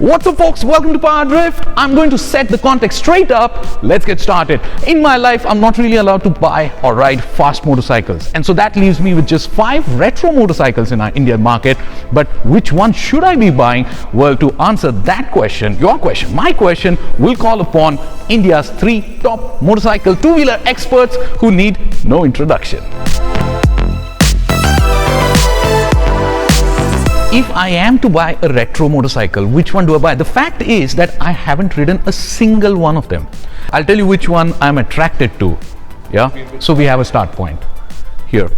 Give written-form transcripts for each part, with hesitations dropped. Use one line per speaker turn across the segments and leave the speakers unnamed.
What's up folks, welcome to PowerDrift. I'm going to set the context straight up. Let's get started. In my life, I'm not really allowed to buy or ride fast motorcycles. And so that leaves me with just 5 retro motorcycles in our Indian market. But which one should I be buying? Well, to answer that question, your question, my question, we'll call upon India's 3 top motorcycle two-wheeler experts who need no introduction. If I am to buy a retro motorcycle, which one do I buy? The fact is that I haven't ridden a single one of them. I'll tell you which one I'm attracted to. Yeah. So we have a start point here,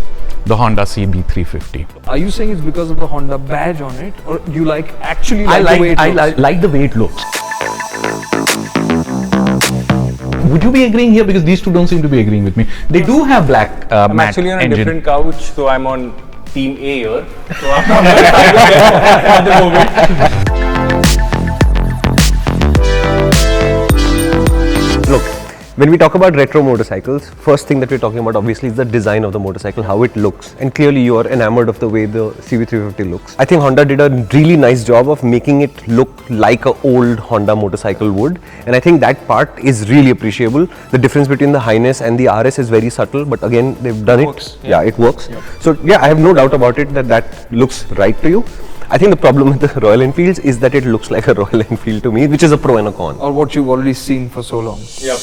the Honda CB350.
Are you saying it's because of the Honda badge on it, or do you actually
I
like the way it looks?
like the way it looks. Would you be agreeing here? Because these two don't seem to be agreeing with me. They do have black
I'm
matte
actually on a
engine.
different couch, so I'm on Team A here. So I'm not at the moment.
Look, when we talk about retro motorcycles, first thing that we're talking about obviously is the design of the motorcycle, how it looks. And clearly you are enamored of the way the CB350 looks. I think Honda did a really nice job of making it look like an old Honda motorcycle would. And I think that part is really appreciable. The difference between the Highness and the RS is very subtle, but again, they've done it. Yeah, it works. Yep. So yeah, I have no doubt about it that looks right to you. I think the problem with the Royal Enfields is that it looks like a Royal Enfield to me, which is a pro and a con.
Or what you've already seen for so long.
Yep.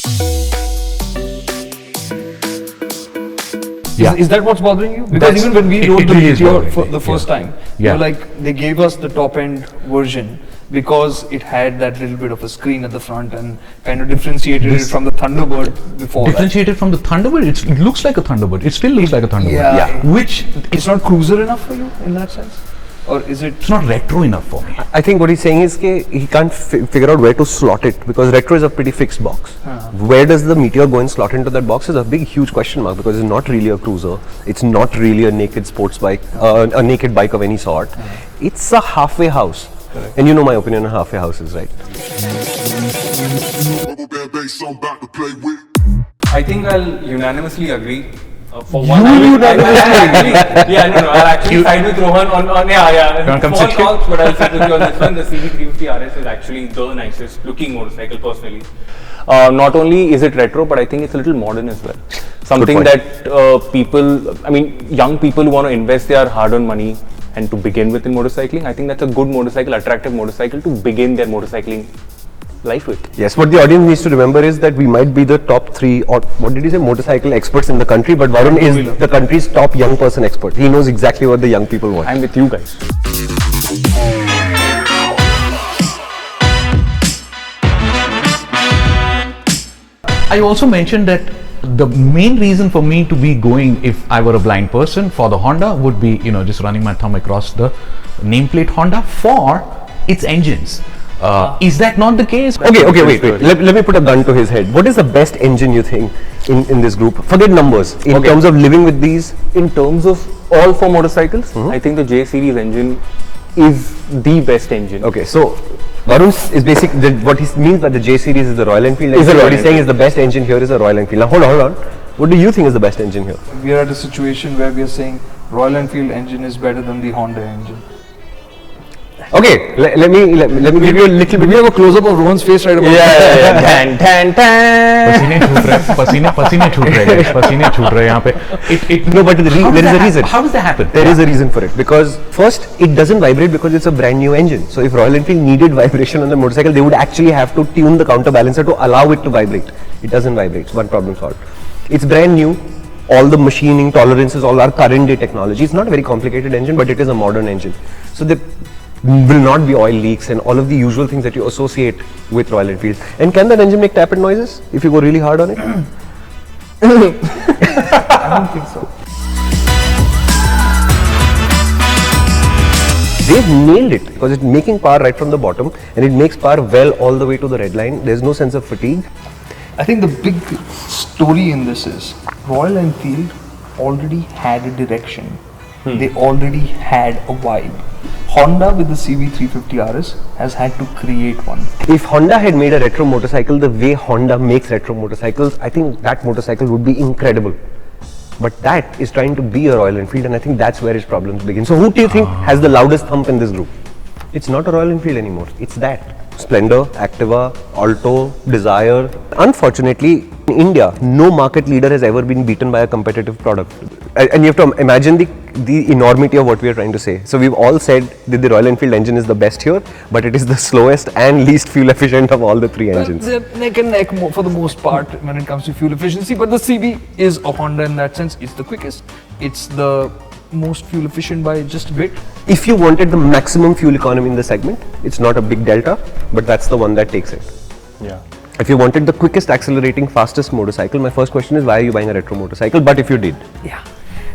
Yeah.
Is that what's bothering you? Because even when we rode the Meteor for the first time, they gave us the top end version because it had that little bit of a screen at the front and kind of differentiated it from the Thunderbird before.
Differentiated from the Thunderbird? It looks like a Thunderbird. It still looks like a Thunderbird.
Yeah.
Which
it's not cruiser enough for you in that sense? Or is it?
It's not retro enough for me.
I think what he's saying is that he can't figure out where to slot it because retro is a pretty fixed box. Where does the Meteor go and slot into that box is a big huge question mark because it's not really a cruiser. It's not really a naked sports bike, a naked bike of any sort. It's a halfway house. Correct. And you know my opinion on halfway houses, right?
I think I'll unanimously agree. For one, I'll actually side with Rohan on small talks, but I'll side with you on this one. The CB350 RS is actually the nicest looking motorcycle personally. Not only is it retro, but I think it's a little modern as well. Something that young people who want to invest their hard-earned money and to begin with in motorcycling, I think that's a good motorcycle, attractive motorcycle to begin their motorcycling life with.
Yes, what the audience needs to remember is that we might be the top 3 or what did you say, motorcycle experts in the country, but Varun is the country's top young person expert. He knows exactly what the young people want.
I'm with you guys.
I also mentioned that the main reason for me to be going, if I were a blind person, for the Honda would be, just running my thumb across the nameplate Honda for its engines. Is that not the case?
Okay, wait. Let me put a gun to his head. What is the best engine you think in this group? Forget numbers. In terms of living with these?
In terms of all 4 motorcycles, I think the J series engine is the best engine.
Okay, so Varun is basically what he means by the J series is the Royal Enfield. What he's saying is the best engine here is the Royal Enfield. Now hold on. What do you think is the best engine here?
We are at a situation where we are saying Royal Enfield engine is better than the Honda engine.
Okay, let me give you a little bit.
We have a close up of Rohan's face right about
Yeah.
पसीने छूट रहे यहाँ पे.
No, but there is a reason.
How does that happen?
There is a reason for it because first it doesn't vibrate because it's a brand new engine. So if Royal Enfield needed vibration on the motorcycle, they would actually have to tune the counterbalancer to allow it to vibrate. It doesn't vibrate. One problem solved. It's brand new. All the machining tolerances, all our current day technology. It's not a very complicated engine, but it is a modern engine. So the will not be oil leaks and all of the usual things that you associate with Royal Enfield. And can that engine make tappet noises if you go really hard on it?
I don't think so.
They've nailed it because it's making power right from the bottom and it makes power well all the way to the red line. There's no sense of fatigue.
I think the big story in this is Royal Enfield already had a direction. They already had a vibe. Honda with the CB350 RS has had to create one.
If Honda had made a retro motorcycle the way Honda makes retro motorcycles, I think that motorcycle would be incredible. But that is trying to be a Royal Enfield and I think that's where his problems begin. So who do you think has the loudest thump in this group? It's not a Royal Enfield anymore. It's that. Splendor, Activa, Alto, Desire. Unfortunately, in India, no market leader has ever been beaten by a competitive product. And you have to imagine the enormity of what we are trying to say. So we've all said that the Royal Enfield engine is the best here, but it is the slowest and least fuel efficient of all the three engines.
They're neck and neck for the most part when it comes to fuel efficiency, but the CB is a Honda in that sense. It's the quickest. It's the most fuel efficient by just a bit.
If you wanted the maximum fuel economy in the segment, it's not a big delta, but that's the one that takes it.
Yeah.
If you wanted the quickest accelerating, fastest motorcycle, my first question is why are you buying a retro motorcycle? But if you did,
Yeah.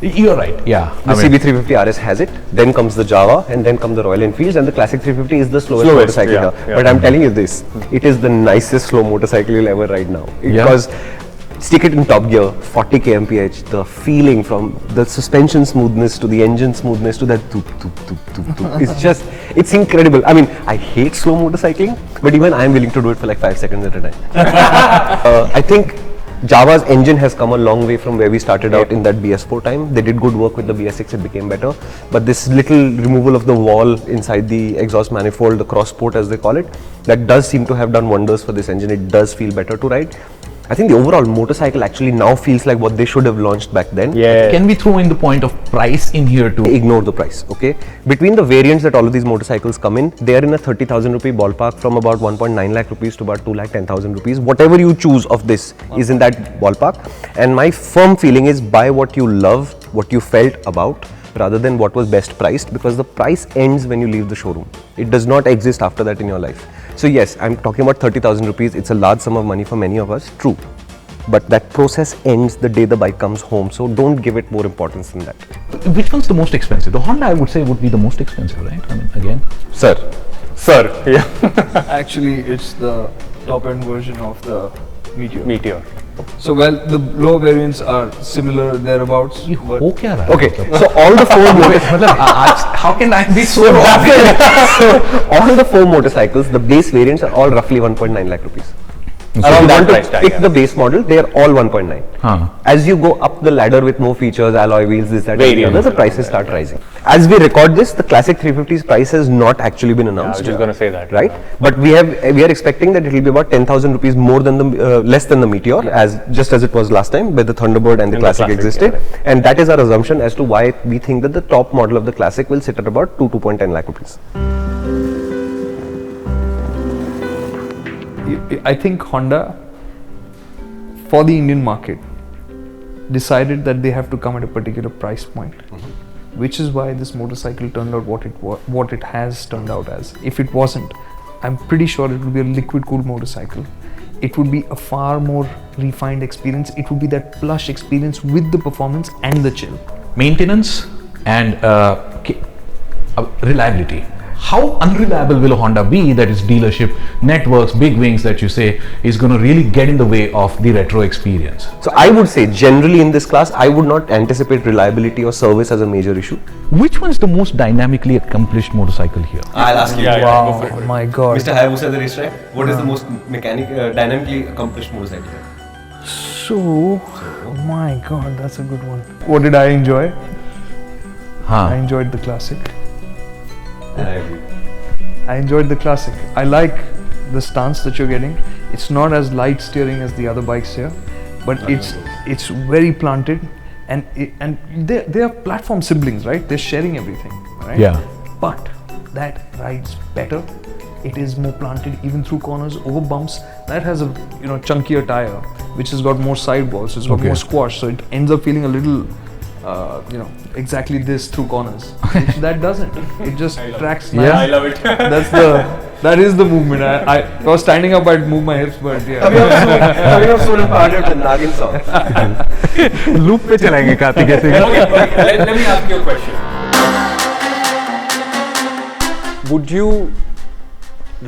You're right. Yeah.
the CB350 RS has it, then comes the Jawa, and then come the Royal Enfields, and the Classic 350 is the slowest motorcycle here.
yeah.
But I'm telling you this, it is the nicest slow motorcycle you'll ever ride now.
Yeah.
Because stick it in top gear, 40 kmph, the feeling from the suspension smoothness to the engine smoothness to that toop, toop, toop, toop, toop. It's just, it's incredible. I mean, I hate slow motorcycling, but even I'm willing to do it for like 5 seconds at a time. I think Jawa's engine has come a long way from where we started out in that BS4 time. They did good work with the BS6, it became better. But this little removal of the wall inside the exhaust manifold, the cross port as they call it, that does seem to have done wonders for this engine. It does feel better to ride. I think the overall motorcycle actually now feels like what they should have launched back then.
Yeah.
Can we throw in the point of price in here too?
Ignore the price, okay? Between the variants that all of these motorcycles come in, they are in a 30,000 rupee ballpark from about 1.9 lakh rupees to about 2,10,000 rupees. Whatever you choose of this is in that ballpark. And my firm feeling is buy what you love, what you felt about, rather than what was best priced, because the price ends when you leave the showroom. It does not exist after that in your life. So yes, I'm talking about 30,000 rupees. It's a large sum of money for many of us, true. But that process ends the day the bike comes home. So don't give it more importance than that.
Which one's the most expensive? The Honda, I would say, would be the most expensive, right? I mean, again.
Sir,
Yeah.
Actually, it's the top end version of the Meteor.
Meteor.
So, well, the lower variants are similar thereabouts.
ये
but
हो क्या रहा है?
okay, so all the four motorcycles,
How can I be so wrong?
all the four motorcycles, the base variants are all roughly 1.9 lakh rupees. So if
Around
you
that
want to
price tag,
pick
yeah.
the base model, they are all 1.9.
Huh.
As you go up the ladder with more features, alloy wheels, this, that, and the
Variants
other, the
and
prices
all that,
start rising. As we record this, the Classic 350's price has not actually been
I
announced.
was just going to say that.
Right, but we are expecting that it will be about 10,000 rupees more than the less than the Meteor, as just as it was last time, where the Thunderbird and the Classic existed, and that is our assumption as to why we think that the top model of the Classic will sit at about 2.10 lakh rupees.
I think Honda, for the Indian market, decided that they have to come at a particular price point, which is why this motorcycle turned out what it has turned out as. If it wasn't, I'm pretty sure it would be a liquid cooled motorcycle. It would be a far more refined experience. It would be that plush experience with the performance and the chill.
Maintenance and reliability. How unreliable will a Honda be that its dealership networks, big wings that you say, is going to really get in the way of the retro experience?
So I would say generally in this class, I would not anticipate reliability or service as a major issue.
Which one is the most dynamically accomplished motorcycle here?
I'll ask you.
Wow, my God.
Mr. Hayabusa the racetrack, what is the most dynamically accomplished motorcycle?
So, oh my God, that's a good one. What did I enjoy? I enjoyed the Classic. I enjoyed the Classic. I like the stance that you're getting. It's not as light steering as the other bikes here, but it's very planted, and they are platform siblings, right? They're sharing everything, right?
Yeah.
But that rides better. It is more planted even through corners, over bumps. That has a chunkier tire, which has got more sidewalls. It's got more squash, so it ends up feeling a little. Exactly this through corners, which that doesn't. It just tracks.
Yeah,
I love it.
That is the movement. If I was standing up, I'd move my hips, but yeah.
Coming up soon, PowerDrift and Nagin song.
Loop पे चलाएंगे Kartikeya Singh.
Okay, let me ask you a question. Would you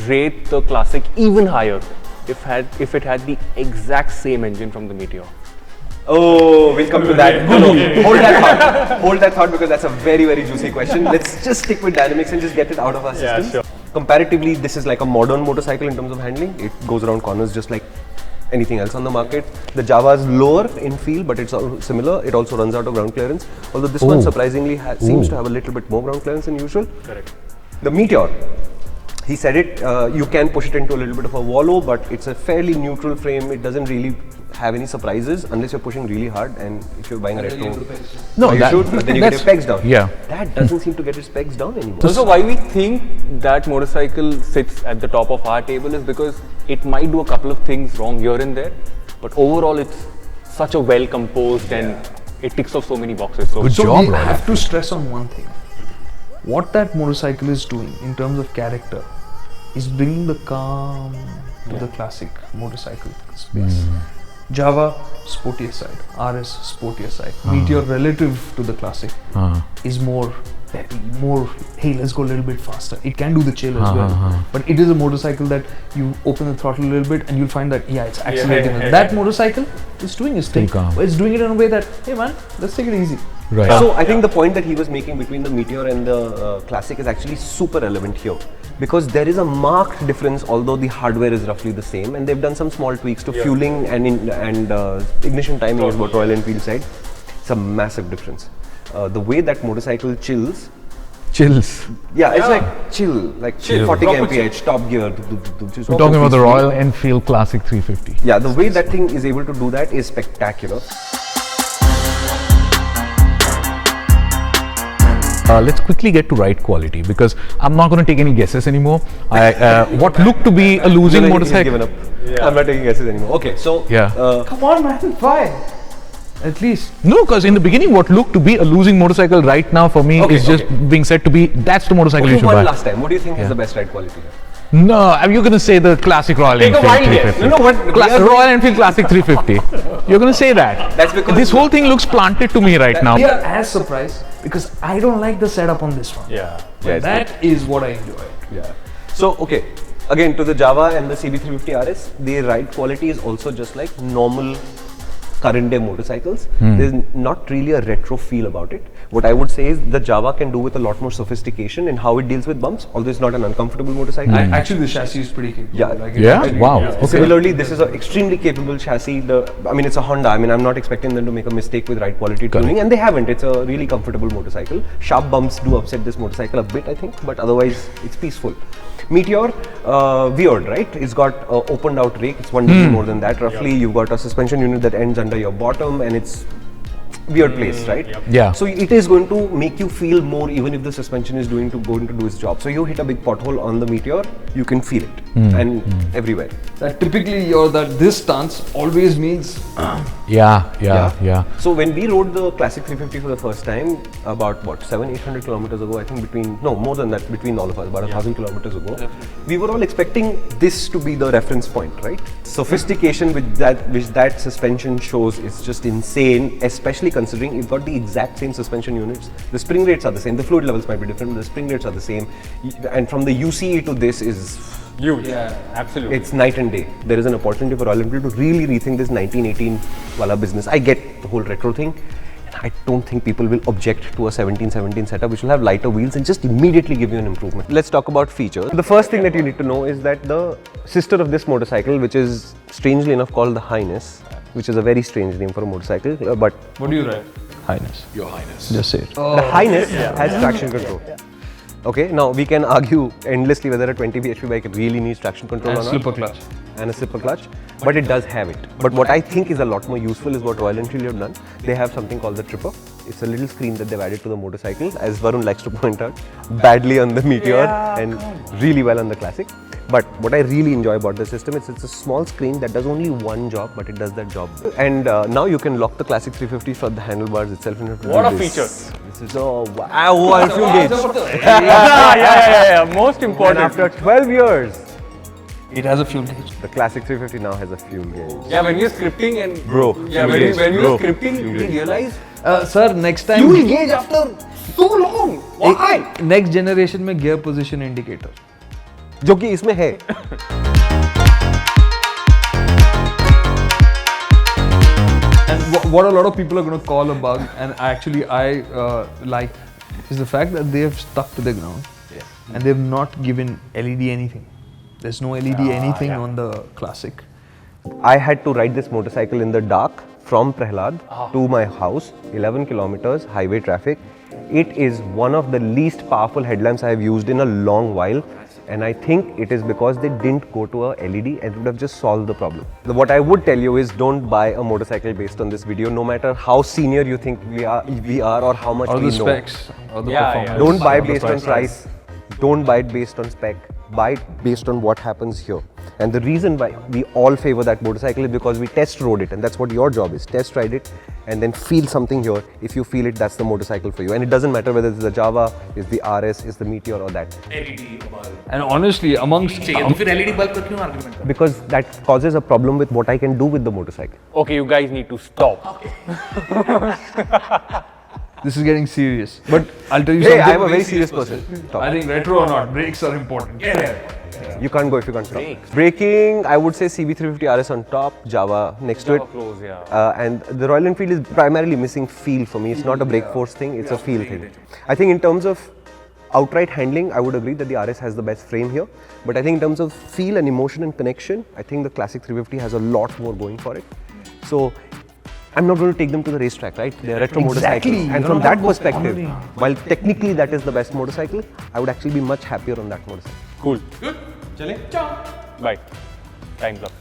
rate the Classic even higher if it had the exact same engine from the Meteor?
Oh, we'll come to that. No, hold that thought. Hold that thought because that's a very, very juicy question. Let's just stick with dynamics and just get it out of our systems.
sure.
Comparatively, this is like a modern motorcycle in terms of handling. It goes around corners just like anything else on the market. The Java is lower in feel, but it's all similar. It also runs out of ground clearance. Although this one surprisingly seems to have a little bit more ground clearance than usual.
Correct.
The Meteor. He said it, you can push it into a little bit of a wallow, but it's a fairly neutral frame. It doesn't really have any surprises unless you're pushing really hard, and if you're buying a retro,
No,
you should, but then you get your pegs down.
Yeah.
That doesn't seem to get its pegs down anymore.
So why we think that motorcycle sits at the top of our table is because it might do a couple of things wrong here and there, but overall it's such a well composed and it ticks off so many boxes. So
Good
So
job,
we
Rohan.
have to stress on one thing. What that motorcycle is doing in terms of character is bringing the calm to the classic motorcycle space. Jawa, sportier side. RS, sportier side. Meteor, relative to the classic, is more peppy, more, hey, let's go a little bit faster. It can do the chill as well. But it is a motorcycle that you open the throttle a little bit and you'll find that, yeah, it's accelerating. That motorcycle is doing its thing.
calm.
But it's doing it in a way that, hey man, let's take it easy.
Right.
So I think the point that he was making between the Meteor and the Classic is actually super relevant here, because there is a marked difference, although the hardware is roughly the same, and they've done some small tweaks to fueling and ignition timing is what Royal Enfield said. It's a massive difference. The way that motorcycle chills,
Chills.
it's like chill, 40 kmph, top gear.
We're talking about the Royal Enfield Classic 350.
Yeah, the way that thing is able to do that is spectacular.
Let's quickly get to ride quality, because I'm not going to take any guesses anymore. What looked to be a losing
He's
motorcycle.
given up. I'm not taking guesses anymore. Okay, so
Come on man, why? At least.
No, because in the beginning, what looked to be a losing motorcycle right now for me is just being said to be, that's the motorcycle you should buy.
last time. What do you think is the best ride quality?
No, you're going to say the classic Royal
Take a
Enfield
wild guess.
350.
You know what?
Royal Enfield Classic 350. You're going to say that.
That's because
This whole thing looks planted to me right now.
We are as surprised because I don't like the setup on this one. But that is what I enjoy.
So, okay, again to the Jawa and the CB350 RS, the ride quality is also just like normal current day motorcycles. There's not really a retro feel about it. What I would say is the Jawa can do with a lot more sophistication in how it deals with bumps, although it's not an uncomfortable motorcycle.
Actually, the chassis is pretty capable.
Yeah.
Like
Wow. Okay.
Similarly, this is an extremely capable chassis. It's a Honda. I'm not expecting them to make a mistake with ride quality tuning, and they haven't. It's a really comfortable motorcycle. Sharp bumps do upset this motorcycle a bit, I think, but otherwise it's peaceful. Meteor, weird, right? It's got opened out rake. It's 1 degree more than that. Roughly, you've got a suspension unit that ends under your bottom, and it's weird place, right?
Yeah.
So it is going to make you feel more, even if the suspension is going to do its job. So you hit a big pothole on the Meteor, you can feel it, and everywhere.
That typically this stance always means
Yeah.
So when we rode the Classic 350 for the first time, about 700-800 kilometers ago, I think more than that, between all of us, about 1,000 kilometers ago, we were all expecting this to be the reference point, right? Sophistication which that suspension shows is just insane, especially considering you've got the exact same suspension units. The spring rates are the same, the fluid levels might be different, but the spring rates are the same. And from the UCE to this is
huge. Yeah, absolutely.
It's night and day. There is an opportunity for Royal Enfield to really rethink this 1918 wala business. I get the whole retro thing. I don't think people will object to a 1717 setup which will have lighter wheels and just immediately give you an improvement. Let's talk about features. The first thing that you need to know is that the sister of this motorcycle, which is strangely enough called the Highness, which is a very strange name for a motorcycle, but
what do you write?
Highness. Your Highness. Just say it.
the Highness has traction control. Okay, now we can argue endlessly whether a 20 bhp bike really needs traction control or not.
Slipper clutch.
And a slipper clutch, but it does have it. But what I think is a lot more useful is what Royal Enfield have done. They have something called the Tripper. It's a little screen that they've added to the motorcycle, as Varun likes to point out, badly on the Meteor and really well on the Classic. But what I really enjoy about the system is it's a small screen that does only one job, but it does that job. And now you can lock the Classic 350 from the handlebars itself.
What a feature!
This is wow, fuel gauge.
Yeah. Most
And
important.
after 12 years,
It has a fuel gauge.
the Classic 350 now has a fuel gauge.
Yeah, when you're scripting and
Bro,
yeah, when you're scripting, you realize
Sir, next time.
fuel gauge after so long. Why?
Next generation में gear position indicator.
जो कि इसमें है.
And what a lot of people are going to call a bug, and actually I like, is the fact that they have stuck to the ground and they have not given LED anything. There's no LED anything on the Classic.
I had to ride this motorcycle in the dark from Prahlad to my house, 11 kilometers, highway traffic. It is one of the least powerful headlamps I have used in a long while. And I think it is because they didn't go to a LED and it would have just solved the problem. What I would tell you is don't buy a motorcycle based on this video, no matter how senior you think we are or how much
Or
we
the
know.
specs, or the
Yeah,
performance.
Don't buy
or the
based on price. Don't buy it based on spec. Buy it based on what happens here. And the reason why we all favor that motorcycle is because we test rode it, and that's what your job is. Test ride it and then feel something here. If you feel it, that's the motorcycle for you. And it doesn't matter whether it's the Jawa, it's the RS, it's the Meteor or that.
And honestly, amongst
फिर LED bulb पर क्यों argument कर?
Because that causes a problem with what I can do with the motorcycle.
Okay, you guys need to stop.
this is getting serious. But I'll tell you
Hey,
something.
I'm a very serious person. Stop.
I think retro or not, brakes are important.
You can't go if you can't stop. Braking, I would say CB350 RS on top, Jawa next to it.
Close, yeah.
And the Royal Enfield is primarily missing feel for me. It's not a brake force thing, it's a feel thing. I think in terms of outright handling, I would agree that the RS has the best frame here. But I think in terms of feel and emotion and connection, I think the Classic 350 has a lot more going for it. So I'm not going to take them to the racetrack, right? They're retro motorcycles. And from that perspective, while technically that is the best motorcycle, I would actually be much happier on that motorcycle.
Cool. Good. Bye. Time's up.